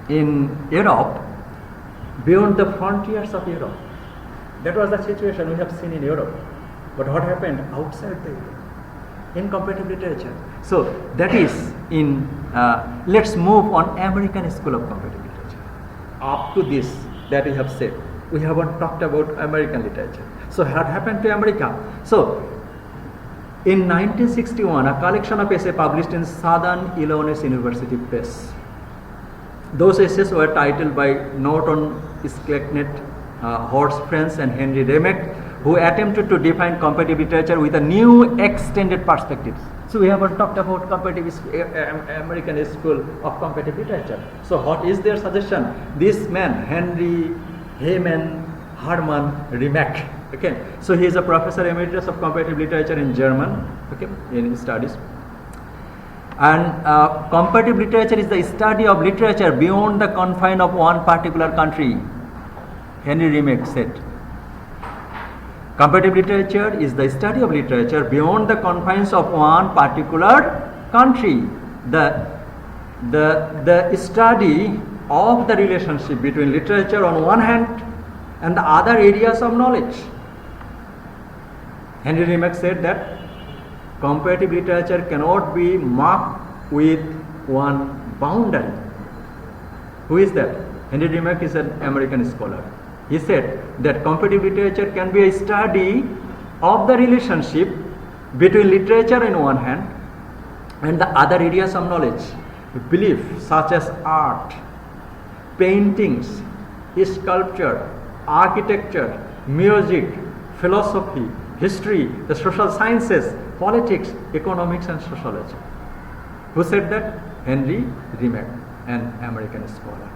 in Europe, beyond the frontiers of Europe. That was the situation we have seen in Europe. But what happened outside the Europe? In comparative literature. So that is in, let's move on American School of Comparative Literature. Up to this that we have said, we haven't talked about American literature. So what happened to America? So in 1961, a collection of essays published in Southern Illinois University Press. Those essays were titled by Norton Sklecknet, Horst Franz and Henry Remek, who attempted to define comparative literature with a new extended perspectives. So we haven't talked about comparative American School of Comparative Literature. So what is their suggestion? This man, Henry Hermann Remek. Okay, so he is a professor emeritus of comparative literature in German. Okay, in his studies. And comparative literature is the study of literature beyond the confine of one particular country. Henry Remek said. Comparative literature is the study of literature beyond the confines of one particular country. The study of the relationship between literature on one hand and the other areas of knowledge. Henry Remek said that comparative literature cannot be marked with one boundary. Who is that? Henry Remek is an American scholar. He said that comparative literature can be a study of the relationship between literature on one hand and the other areas of knowledge, belief such as art, paintings, sculpture, architecture, music, philosophy, history, the social sciences, politics, economics and sociology. Who said that? Henry Remek, an American scholar.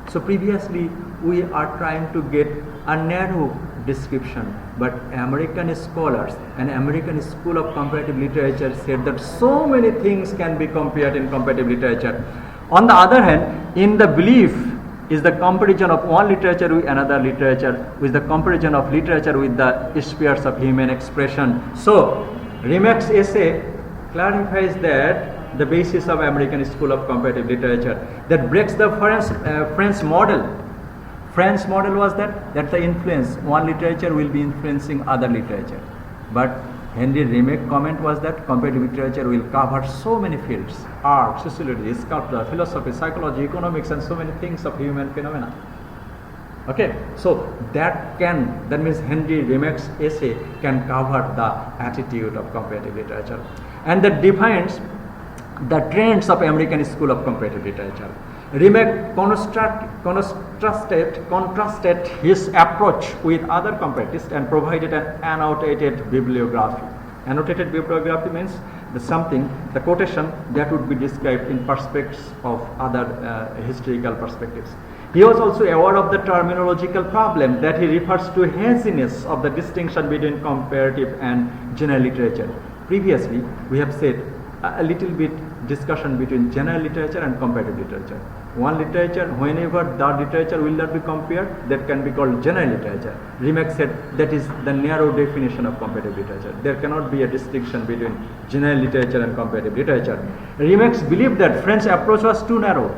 So previously we are trying to get a narrow description, but American scholars and American School of Comparative Literature said that so many things can be compared in comparative literature. On the other hand, in the belief is the comparison of one literature with another literature, with the comparison of literature with the spheres of human expression. So Remek's essay clarifies that the basis of American School of Comparative Literature that breaks the French model. French model was that the influence, one literature will be influencing other literature. But Henry Remek's comment was that comparative literature will cover so many fields: art, sociology, sculpture, philosophy, psychology, economics, and so many things of human phenomena. Okay, so that means Henry Remek's essay can cover the attitude of comparative literature, and that defines the trends of American School of Comparative Literature. Remek contrasted his approach with other comparatists and provided an annotated bibliography. Annotated bibliography means the quotation that would be described in perspectives of other historical perspectives. He was also aware of the terminological problem that he refers to haziness of the distinction between comparative and general literature. Previously, we have said a little bit discussion between general literature and comparative literature. One literature, whenever that literature will not be compared, that can be called general literature. Remek said that is the narrow definition of comparative literature. There cannot be a distinction between general literature and comparative literature. Remek believed that French approach was too narrow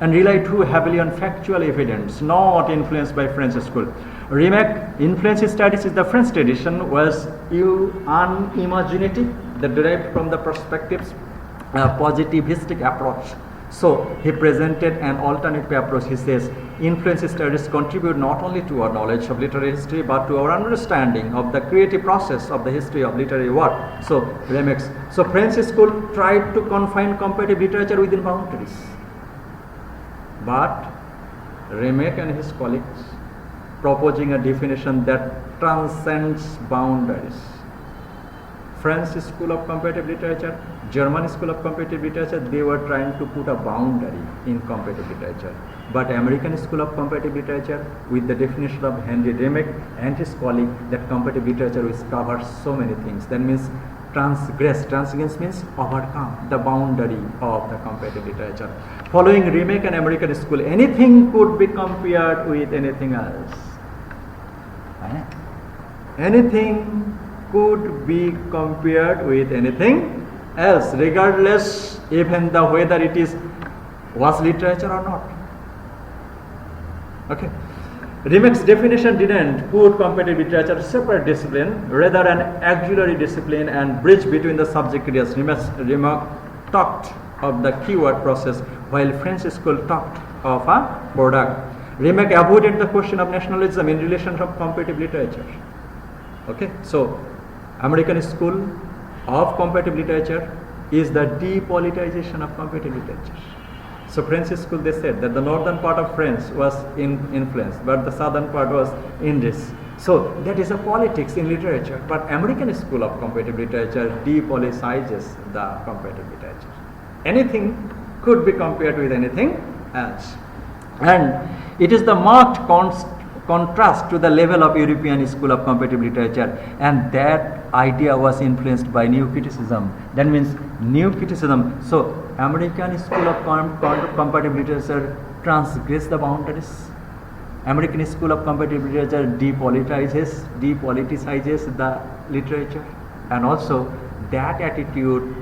and relied too heavily on factual evidence, not influenced by French school. Remek, in French studies, the French tradition was unimaginative, that derived from the perspectives positivistic approach. So he presented an alternative approach. He says, influence studies contribute not only to our knowledge of literary history, but to our understanding of the creative process of the history of literary work. So French school tried to confine comparative literature within boundaries. But Remek and his colleagues proposing a definition that transcends boundaries. French School of Comparative Literature, German School of Comparative Literature, they were trying to put a boundary in comparative literature. But American School of Comparative Literature, with the definition of Henry Remek and his colleague, that comparative literature will cover so many things. That means transgress means overcome the boundary of the comparative literature. Following Remek and American School, anything could be compared with anything else. Anything could be compared with anything else, regardless even the whether it is was literature or not. Okay. Riemke's definition didn't put comparative literature as a separate discipline, rather an auxiliary discipline and bridge between the subject areas. Riemke talked of the keyword process, while French school talked of a product. Riemke avoided the question of nationalism in relation to comparative literature. Okay, so American school of comparative literature is the depoliticization of comparative literature. So French school, they said that the northern part of France was influenced, but the southern part was English. So that is a politics in literature. But American school of comparative literature depoliticizes the comparative literature. Anything could be compared with anything else. And it is the marked contrast to the level of European school of comparative literature, and that idea was influenced by new criticism. That means new criticism. So American school of comparative literature transgress the boundaries. American school of comparative literature depoliticizes the literature, and also that attitude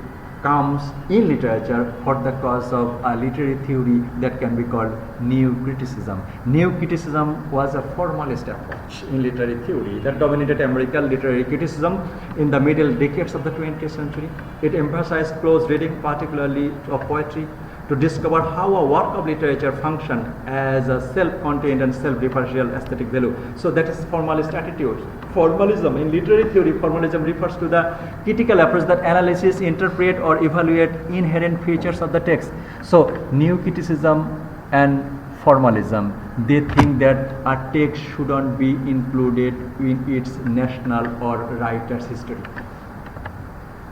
comes in literature for the cause of a literary theory that can be called new criticism. New criticism was a formalist approach in literary theory that dominated American literary criticism in the middle decades of the 20th century. It emphasized close reading, particularly of poetry, to discover how a work of literature functioned as a self-contained and self-referential aesthetic value. So that is formalist attitude. Formalism in literary theory, formalism refers to the critical approach that analyzes, interpret or evaluate inherent features of the text. So new criticism and formalism, they think that a text shouldn't be included in its national or writer's history.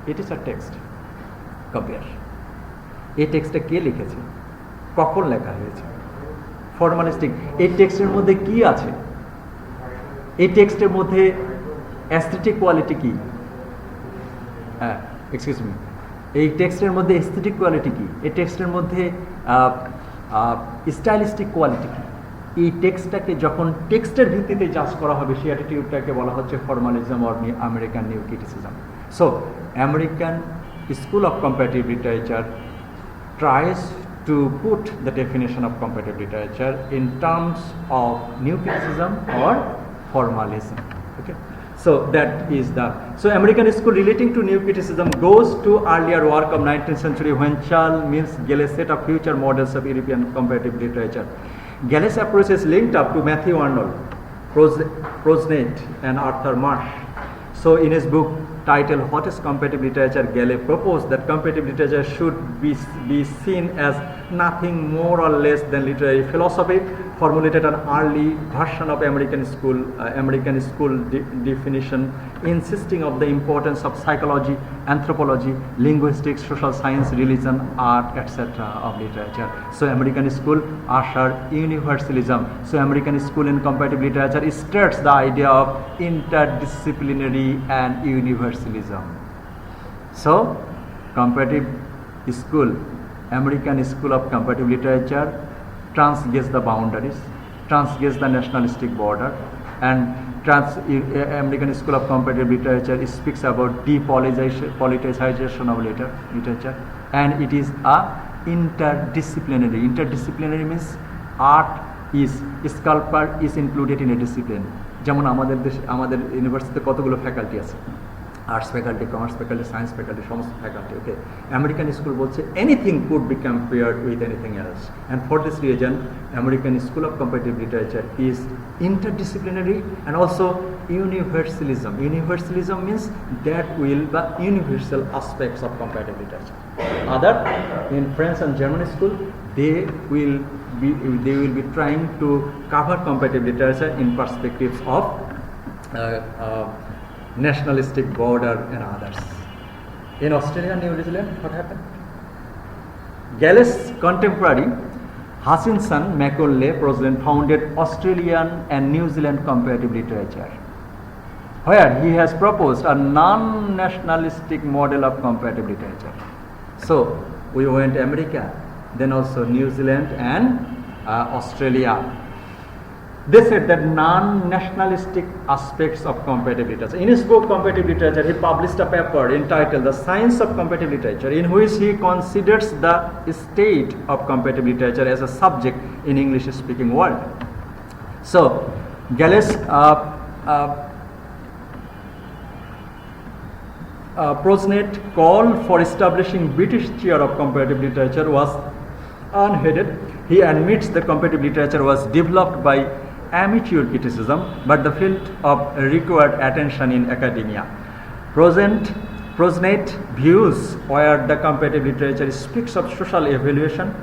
It is a text. Compare. এই টেক্সটটা কে লিখেছে, কখন লেখা হয়েছে, ফর্মালিস্টিক। এই টেক্সটের মধ্যে কি আছে, এই টেক্সটের মধ্যে অ্যাস্থেটিক কোয়ালিটি কি, এক্সকিউজ মি, এই টেক্সটের মধ্যে এস্থেটিক কোয়ালিটি কি, এই টেক্সটের মধ্যে স্টাইলিস্টিক কোয়ালিটি কি। এই টেক্সটটাকে যখন টেক্সটের ভিত্তিতে জাজ করা হবে, সেই অ্যাটিটিউডটাকে বলা হচ্ছে formalism or American new criticism. So American school of comparative literature tries to put the definition of comparative literature in terms of new criticism or formalism. Okay, so that is the American school relating to new criticism goes to earlier work of 19th century when Charles Mills Gall's set of future models of European comparative literature. Gall's approach is linked up to Matthew Arnold, Prosnett and Arthur Marsh. So in his book titled What is Comparative Literature, Gall proposed that comparative literature should be seen as nothing more or less than literary philosophy, formulated an early version of American school definition, insisting of the importance of psychology, anthropology, linguistics, social science, religion, art, etc. of literature. So American school ushered universalism. So American school in comparative literature states the idea of interdisciplinary and universalism. So comparative school, American school of comparative literature transgress the boundaries, transgress the nationalistic border, and American school of comparative literature speaks about depoliticization of literature, and it is a interdisciplinary. Interdisciplinary means art is, sculpture is included in a discipline. যেমন আমাদের ইউনিভার্সিটিতে কতগুলো faculty আছে, arts faculty, commerce faculty, science faculty, সমস্ত faculty. ওকে, American school বলছে anything could be compared with anything else, and for this reason American school of comparative literature is interdisciplinary and also universalism. Universalism means that will the universal aspects of comparative literature. Other in French and German school, they will be trying to cover comparative literature in perspectives of nationalistic border and others. In Australia and New Zealand, what happened? Gall's contemporary Hutchinson Macaulay President founded Australian and New Zealand comparative literature, where he has proposed a non-nationalistic model of comparative literature. So we went America, then also New Zealand and Australia. They said that non-nationalistic aspects of comparative literature. In his book Comparative Literature, he published a paper entitled The Science of Comparative Literature, in which he considers the state of comparative literature as a subject in English-speaking world. So, Galles Prosnett call for establishing British chair of comparative literature was unheeded. He admits the comparative literature was developed by amateur criticism, but the field of required attention in academia. Prosnett views where the comparative literature speaks of social evaluation,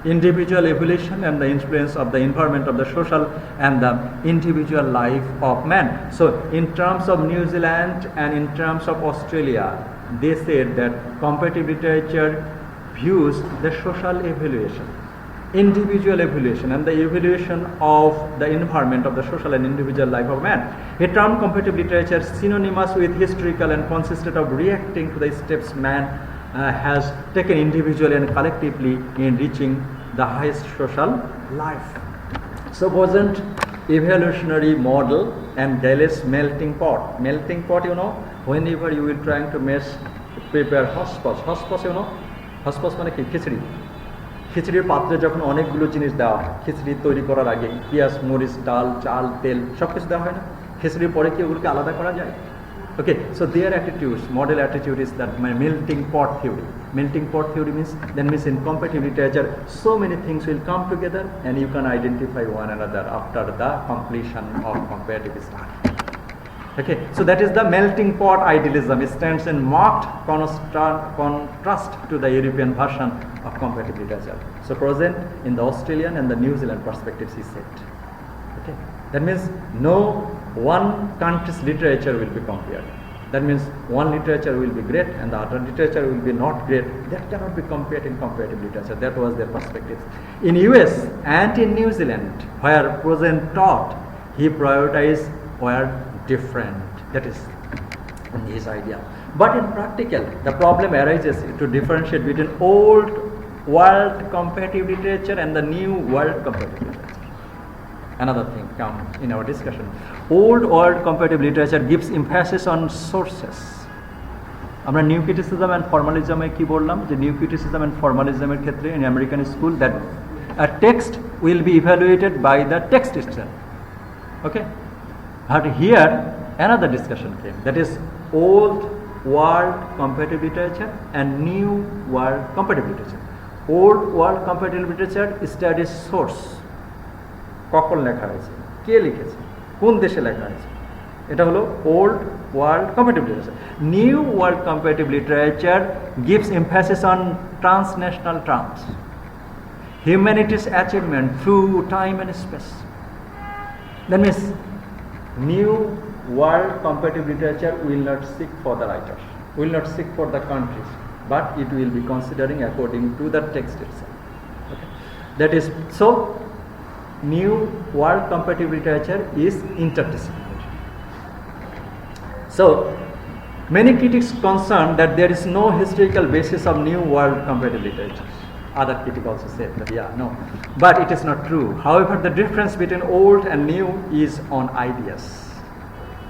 individual evolution, and the influence of the environment of the social and the individual life of man. So in terms of New Zealand and in terms of Australia, they said that comparative literature views the social evaluation, individual evaluation, and the evaluation of the environment of the social and individual life of man. A term comparative literature synonymous with historical and consisted of reacting to the steps man has taken individually and collectively in reaching the highest social life. So wasn't evolutionary model and Galles melting pot. Melting pot, you know, whenever you will trying to prepare hospos, you know, hospos মানে কি খিচড়ি, খিচড়ির পাত্রে যখন অনেকগুলো জিনিস দেওয়া হয়, খিচড়ি তৈরি করার আগে পেঁয়াজ, মরিচ, ডাল, চাল, তেল সব কিছু দেওয়া হয় না, খিচড়ির পরে কি ওগুলোকে আলাদা করা যায়? Okay, so their attitudes, model attitude is that my melting pot theory. Melting pot theory means in comparative literature, so many things will come together and you can identify one another after the completion of comparative study. Okay, so that is the melting pot idealism. It stands in marked contrast to the European version of comparative literature. So present in the Australian and the New Zealand perspectives, he said. Okay, that means no one country's literature will be compared. That means one literature will be great and the other literature will be not great. That cannot be compared in comparative literature. That was their perspective. In US and in New Zealand, where Prosnett taught, he prioritized were different. That is his idea. But in practical, the problem arises to differentiate between old world comparative literature and the new world comparative literature. Another thing come in our discussion. Old world comparative literature gives emphasis on sources. আমরা new criticism and ফর্মালিজমে কি বললাম, যে new criticism and ফর্মালিজমের ক্ষেত্রে in American school that a text will be evaluated by the text itself. Okay, but here another discussion came, that is old world comparative literature and new world comparative literature. Old world comparative literature studies source, কখন লেখা হয়েছে, কে লিখেছে, কোন দেশে লেখা হয়েছে, এটা হলো old world comparative literature. New world comparative literature gives emphasis on transnational terms, humanity's achievement through time and space. That means new world comparative literature will not seek for the writers, will not seek for the countries, but it will be considering according to the text itself. Okay. That is so. New world comparative literature is interdisciplinary. So many critics concerned that there is no historical basis of new world comparative literature. Other critics also said that no, but it is not true. However, the difference between old and new is on ideas.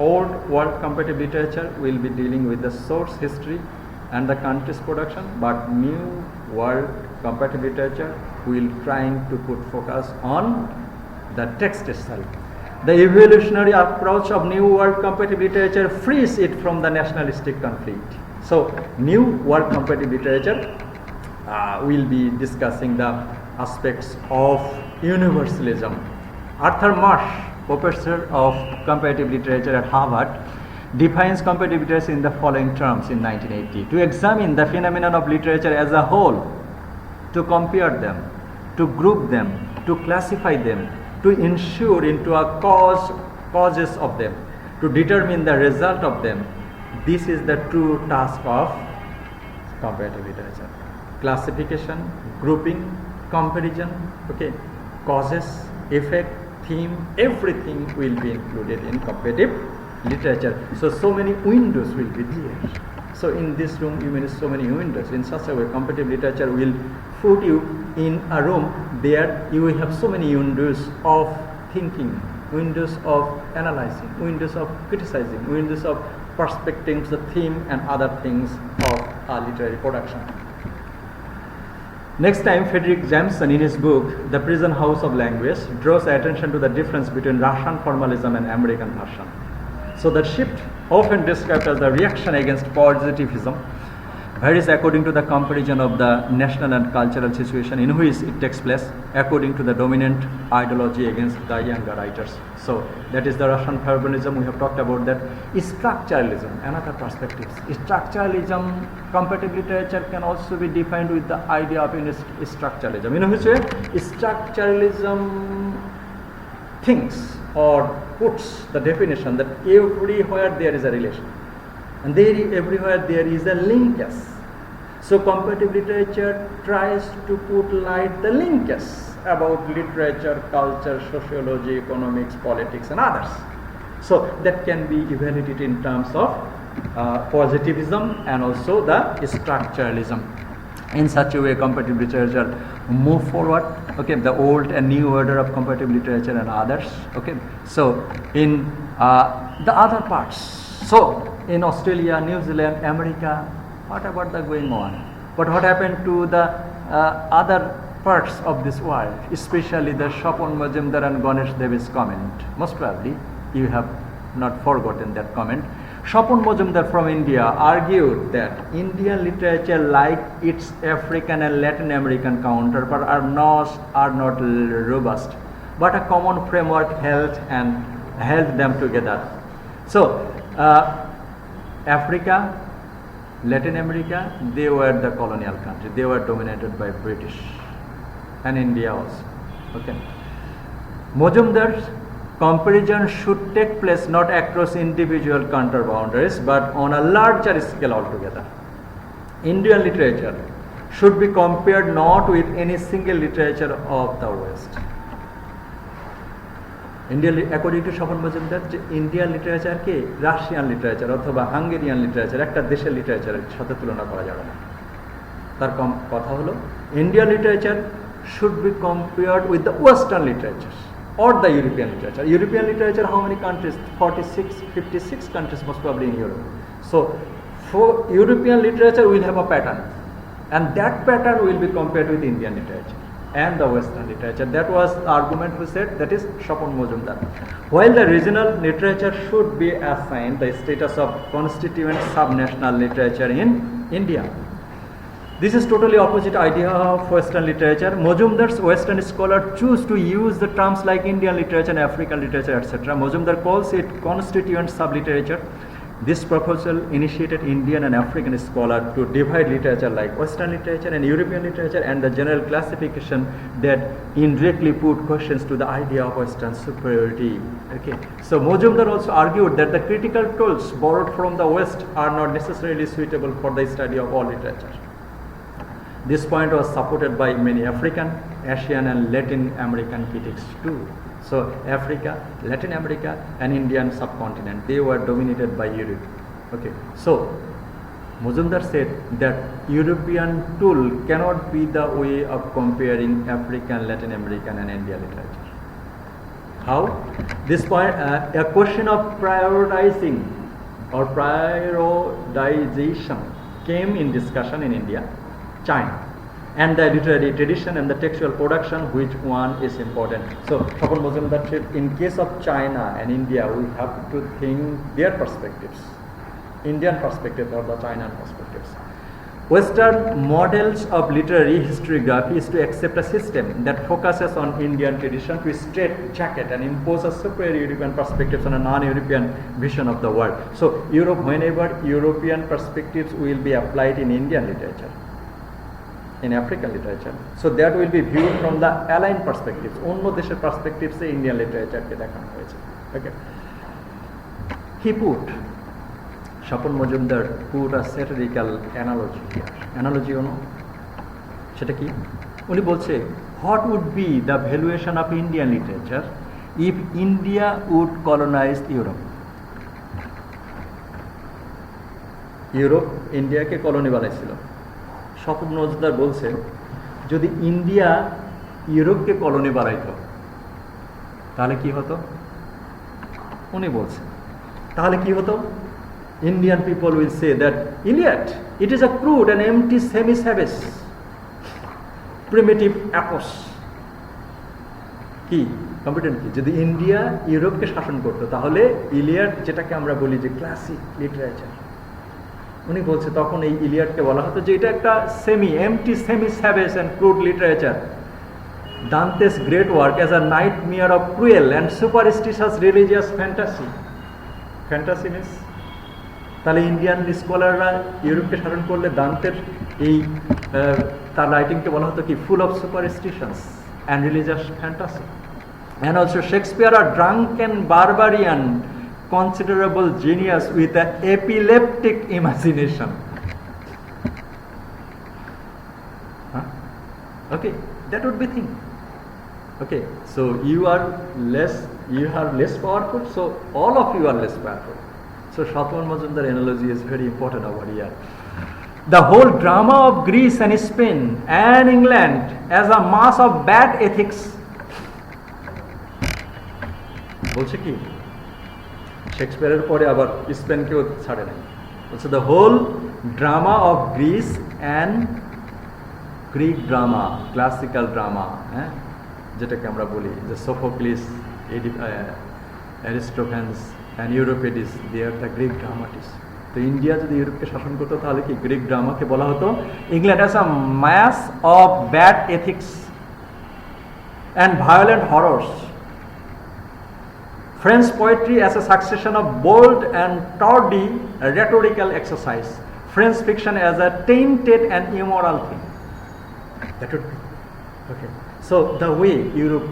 Old world comparative literature will be dealing with the source history and the country's production, but new world comparative literature will trying to put focus on the text itself. The evolutionary approach of new world comparative literature frees it from the nationalistic conflict. So new world comparative literature will be discussing the aspects of universalism. Arthur Marsh, professor of comparative literature at Harvard, defines comparative literature in the following terms in 1980: to examine the phenomenon of literature as a whole, to compare them, to group them, to classify them, to ensure into a causes of them, to determine the result of them. This is the true task of comparative literature. Classification, grouping, comparison, okay, causes, effect, theme, everything will be included in comparative literature. So many windows will be there. So in this room you may see so many windows. In such a way, comparative literature will put you in a room, there you will have so many windows of thinking, windows of analyzing, windows of criticizing, windows of perspecting the theme and other things of literary production. Next time, Frederick Jameson, in his book The Prison House of Language, draws attention to the difference between Russian formalism and American version. So that shift, often described as the reaction against positivism, varies according to the comparison of the national and cultural situation in which it takes place, according to the dominant ideology against the younger writers. So that is the Russian formalism. We have talked about that. Structuralism, another perspective. Structuralism, comparative literature can also be defined with the idea of structuralism. In which way? Structuralism thinks or puts the definition that everywhere there is a relation. And everywhere there is a linkage. So comparative literature tries to put light the linkage about literature, culture, sociology, economics, politics and others. So that can be evaluated in terms of positivism and also the structuralism. In such a way, comparative literature move forward. Okay, the old and new order of comparative literature and others. Okay, so in the other parts, so in Australia, New Zealand, America, what about the going on? But what happened to the other parts of this world, especially the Shapon Majumdar and Ganesh Devi's comment? Most probably you have not forgotten that comment. Shapon Majumdar from India argued that Indian literature, like its African and Latin American counterpart, are not robust, but a common framework held them together. So Africa, Latin America, they were the colonial country. They were dominated by British, and India also. Okay. Majumdar's comparison should take place not across individual counter boundaries, but on a larger scale altogether. Indian literature should be compared not with any single literature of the West. According to Shapon Majumdar, Indian literature ke Russian literature অথবা Hungarian literature একটা দেশের লিটারেচারের সাথে তুলনা করা যাবে না। তার কথা হলো Indian literature should be compared with the Western literature or the European literature. European literature, how many countries? 56 countries most probably in Europe. So for European literature will have a pattern, and that pattern will be compared with Indian literature and the Western literature. That was the argument we said, that is Shapon Majumdar. While the regional literature should be assigned the status of constituent subnational literature in India. This is totally opposite idea of Western literature. Majumdar's Western scholar choose to use the terms like Indian literature and African literature, etc. Majumdar calls it constituent subliterature. This proposal initiated Indian and African scholars to divide literature like Western literature and European literature, and the general classification that indirectly put questions to the idea of Western superiority. Okay. So Majumdar also argued that the critical tools borrowed from the West are not necessarily suitable for the study of all literature. This point was supported by many African, Asian and Latin American critics too. So Africa, Latin America and Indian subcontinent, they were dominated by Europe. Okay. So Majumdar said that European tool cannot be the way of comparing African, Latin American and Indian literature. How? This point, a question of prioritizing or prioritization came in discussion in India, China, and the literary tradition and the textual production, which one is important. So Shapon Majumdar said, in case of China and India, we have to think their perspectives, Indian perspective or the China perspectives. Western models of literary historiography is to accept a system that focuses on Indian tradition to straitjacket and impose a superior European perspectives on a non-European vision of the world. So Europe, whenever European perspectives will be applied in Indian literature, in African literature, so that will be viewed from the aligned perspectives. অন্য দেশের perspectives এ Indian literature কে দেখানো হয়েছে. Okay. He put, Shapon Majumdar put a satirical analogy here. Analogy ono সেটা কি? উনি বলছে, what would be the valuation of Indian literature if India would colonize Europe? Europe ইন্ডিয়াকে colony বানাইছিল। শপন মজুমদার বলছেন, যদি ইন্ডিয়া ইউরোপকে কলোনি বানাইত তাহলে কি হতো? উনি বলছেন তাহলে কি হতো? Indian people will say that Iliad, it is a crude and empty semi-savage primitive epos. কি কম্পিটেন্ট কি? যদি ইন্ডিয়া ইউরোপকে শাসন করতো তাহলে ইলিয়াড, যেটাকে আমরা বলি যে ক্লাসিক লিটারেচার, উনি বলছে তখন এই ইলিয়াডকে বলা হতো যে এটা একটা empty semi-savage and crude literature. Dante's great work as a nightmare of cruel and superstitious religious fantasy. Fantasy means, তাহলে ইন্ডিয়ান স্কলাররা ইউরোপকে শাসন করলে দান্তের এই তার রাইটিংকে বলা হতো কি full of superstitions and religious fantasy. And also Shakespeare are drunken barbarian considerable genius with an epileptic imagination. Okay, that would be thing. Okay, so you are less powerful, so all of you are less powerful. So Shatwan Majumdar analogy is very important over here. The whole drama of Greece and Spain and England as a mass of bad ethics. বলছে কি শেক্সপিয়ারের পরে আবার স্পেনকেও ছাড়ে নাই, বলছে the whole drama of Greece and Greek drama, classical drama, যেটাকে আমরা বলি যে Sophocles, Aristophanes and Euripides, they are the Greek dramatist. তো ইন্ডিয়া যদি ইউরোপকে শাসন করতো তাহলে কি গ্রিক ড্রামাকে বলা হতো England as a mass of bad ethics and violent horrors, French poetry as a succession of bold and tawdry rhetorical exercise, French fiction as a tainted and immoral thing. That would be okay. So the way Europe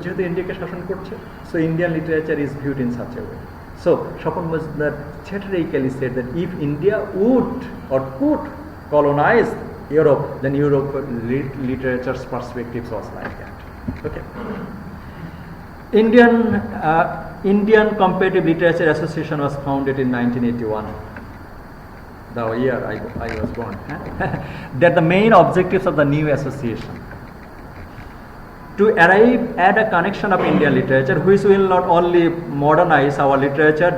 যেহেতু ইন্ডিয়াকে শাসন করছে, so Indian literature is viewed in such a way. So Chopin was that satirically said that if India would or could colonize Europe, then Europe literature's perspectives was like that. Okay. Indian Comparative Literature Association was founded in 1981. The year I was born. That the main objectives of the new association to arrive at a connection of Indian literature which will not only modernize our literature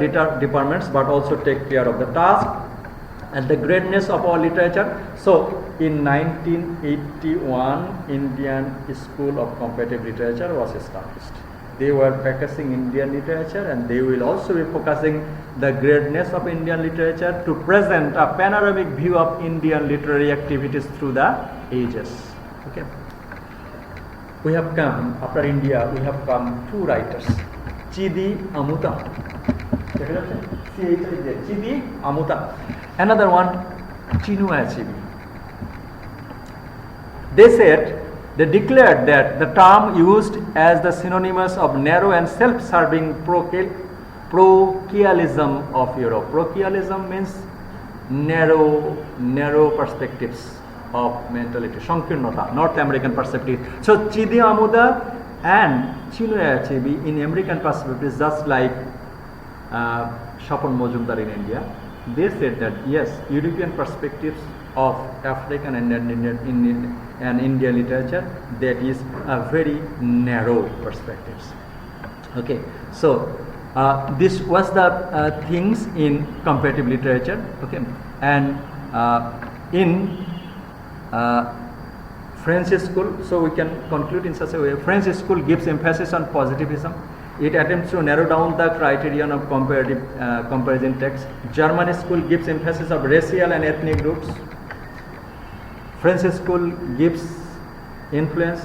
departments but also take care of the task and the greatness of our literature. So in 1981 Indian School of Comparative Literature was established. They were focusing Indian literature and they will also be focusing the greatness of Indian literature to present a panoramic view of Indian literary activities through the ages. Okay. We have come, after India, we have come two writers, Chidi Amuta. Chidi Amuta. Another one, Chinua Achebe. They declared that the term used as the synonymous of narrow and self-serving parochialism of Europe. Parochialism means narrow perspectives of mentality, Sankirnata, North American perspective. So Chidi Amuda and Chinua Achebe in American perspective, just like Chopin Majumdar in India, they said that yes, European perspectives of African and Indian literature, that is a very narrow perspectives. Okay, so this was the things in comparative literature. Okay, and in French school, so we can conclude in such a way. French school gives emphasis on positivism. It attempts to narrow down the criterion of comparison text. German school gives emphasis of racial and ethnic groups. French school gives influence,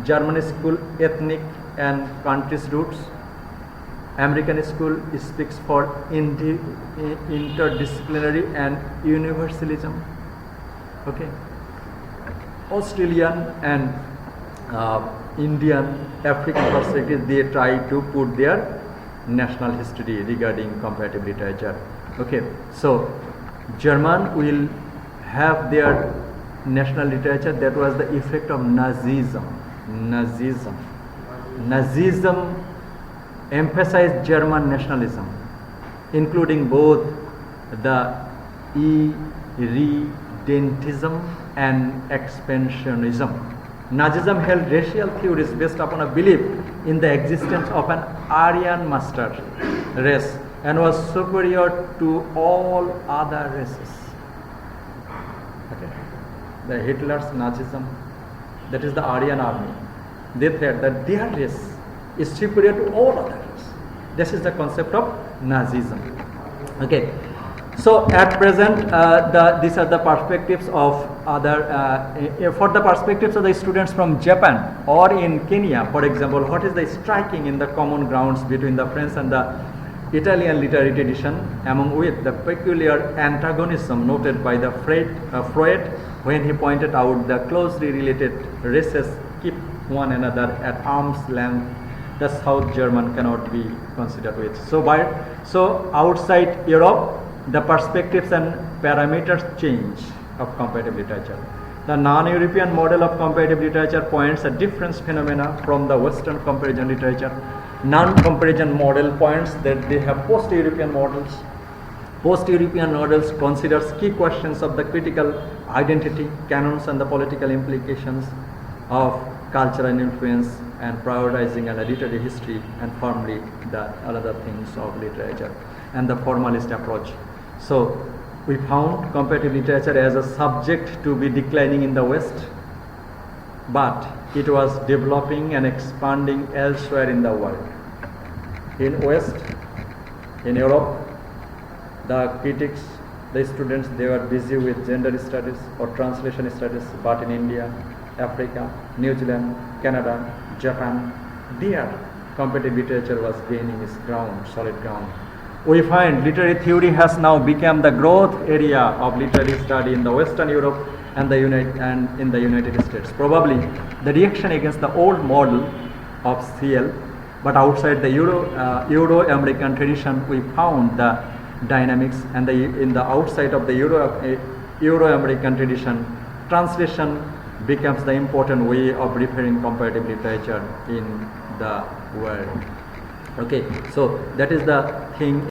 German school ethnic and country's roots. American school speaks for interdisciplinary and universalism. Okay. Australian and Indian, African perspective, they try to put their national history regarding comparative literature. Okay, so German will have their national literature. That was the effect of Nazism. Nazism emphasized German nationalism, including both the irredentism and expansionism. Nazism held racial theories based upon a belief in the existence of an Aryan master race and was superior to all other races. Okay. The Hitler's Nazism, that is the Aryan army, they said that their race is superior to all other races. This is the concept of Nazism. Okay. So at present, these are the perspectives of other, for the perspectives of the students from Japan or in Kenya, for example, what is the striking in the common grounds between the French and the Italian literary tradition, among which the peculiar antagonism noted by the Freud when he pointed out the closely related races keep one another at arm's length. The South German cannot be considered with. So outside Europe, the perspectives and parameters change of comparative literature. The non-European model of comparative literature points a different phenomena from the Western comparison literature. Non-comparison model points that they have post-European models. Post-European models considers key questions of the critical identity, canons, and the political implications of cultural influence and prioritizing a literary history and firmly the other things of literature and the formalist approach. So we found comparative literature as a subject to be declining in the West, but it was developing and expanding elsewhere in the world. In West, in Europe, the critics, the students, they were busy with gender studies or translation studies, but in India, Africa, New Zealand, Canada, Japan, there comparative literature was gaining its ground, solid ground. We find literary theory has now become the growth area of literary study in the Western Europe and in the United States. Probably the reaction against the old model of CL, but outside the Euro-American tradition, we found the dynamics, and in the outside of the Euro-American tradition, translation becomes the important way of referring comparative literature in the world. Okay, so that is the thing